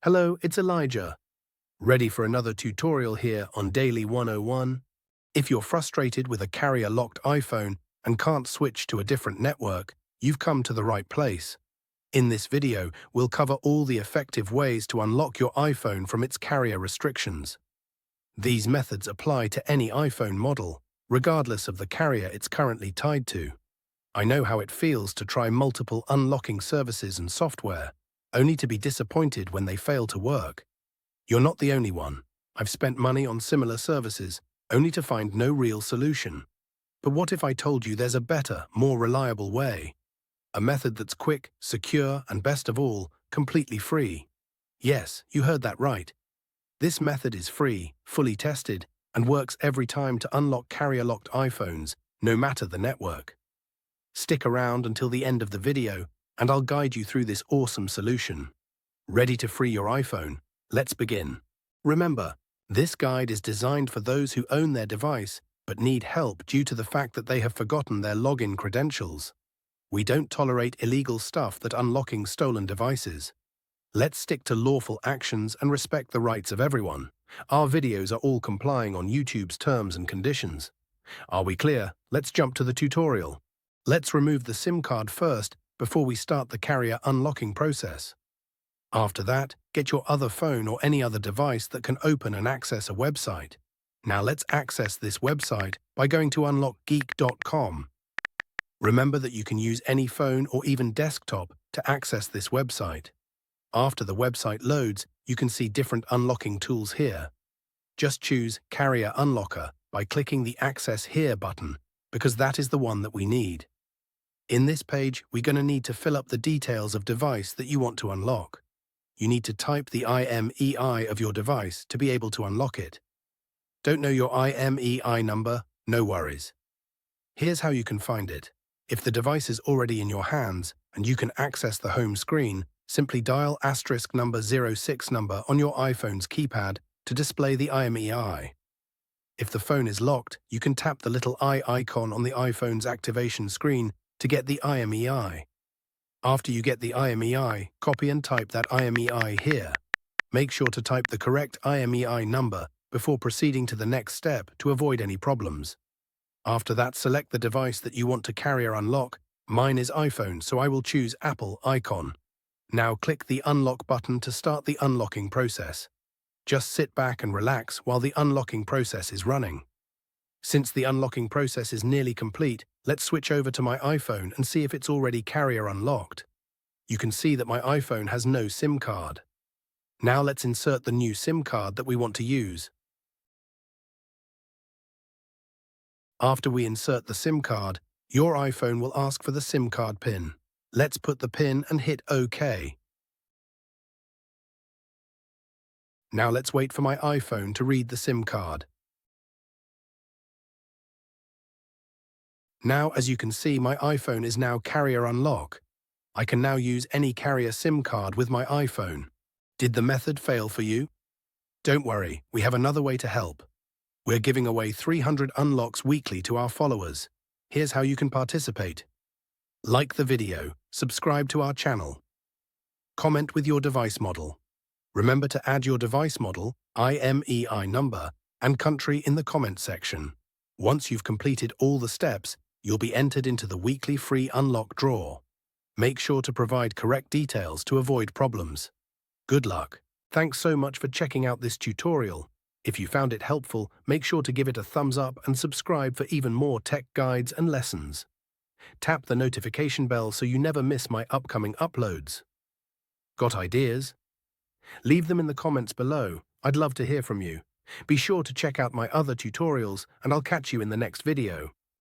Hello, it's Elijah. Ready for another tutorial here on Daily 101? If you're frustrated with a carrier-locked iPhone and can't switch to a different network, you've come to the right place. In this video, we'll cover all the effective ways to unlock your iPhone from its carrier restrictions. These methods apply to any iPhone model, regardless of the carrier it's currently tied to. I know how it feels to try multiple unlocking services and software, only to be disappointed when they fail to work. You're not the only one. I've spent money on similar services, only to find no real solution. But what if I told you there's a better, more reliable way? A method that's quick, secure, and best of all, completely free. Yes, you heard that right. This method is free, fully tested, and works every time to unlock carrier-locked iPhones, no matter the network. Stick around until the end of the video, and I'll guide you through this awesome solution. Ready to free your iPhone? Let's begin. Remember, this guide is designed for those who own their device but need help due to the fact that they have forgotten their login credentials. We don't tolerate illegal stuff that unlocking stolen devices. Let's stick to lawful actions and respect the rights of everyone. Our videos are all complying on YouTube's terms and conditions. Are we clear? Let's jump to the tutorial. Let's remove the SIM card first before we start the carrier unlocking process. After that, get your other phone or any other device that can open and access a website. Now let's access this website by going to unlockgeek.com. Remember that you can use any phone or even desktop to access this website. After the website loads, you can see different unlocking tools here. Just choose Carrier Unlocker by clicking the Access Here button, because that is the one that we need. In this page, we're going to need to fill up the details of device that you want to unlock. You need to type the IMEI of your device to be able to unlock it. Don't know your IMEI number? No worries. Here's how you can find it. If the device is already in your hands and you can access the home screen, simply dial *06 number on your iPhone's keypad to display the IMEI. If the phone is locked, you can tap the little eye icon on the iPhone's activation screen to get the IMEI. After you get the IMEI, copy and type that IMEI here. Make sure to type the correct IMEI number before proceeding to the next step to avoid any problems. After that, select the device that you want to carrier unlock. Mine is iPhone, so I will choose Apple icon. Now click the unlock button to start the unlocking process. Just sit back and relax while the unlocking process is running. Since the unlocking process is nearly complete, let's switch over to my iPhone and see if it's already carrier unlocked. You can see that my iPhone has no SIM card. Now let's insert the new SIM card that we want to use. After we insert the SIM card, your iPhone will ask for the SIM card PIN. Let's put the PIN and hit OK. Now let's wait for my iPhone to read the SIM card. Now, as you can see, my iPhone is now carrier unlock. I can now use any carrier SIM card with my iPhone. Did the method fail for you? Don't worry, we have another way to help. We're giving away 300 unlocks weekly to our followers. Here's how you can participate. Like the video, subscribe to our channel. Comment with your device model. Remember to add your device model, IMEI number, and country in the comment section. Once you've completed all the steps, you'll be entered into the weekly free unlock draw. Make sure to provide correct details to avoid problems. Good luck. Thanks so much for checking out this tutorial. If you found it helpful, make sure to give it a thumbs up and subscribe for even more tech guides and lessons. Tap the notification bell so you never miss my upcoming uploads. Got ideas? Leave them in the comments below. I'd love to hear from you. Be sure to check out my other tutorials, and I'll catch you in the next video.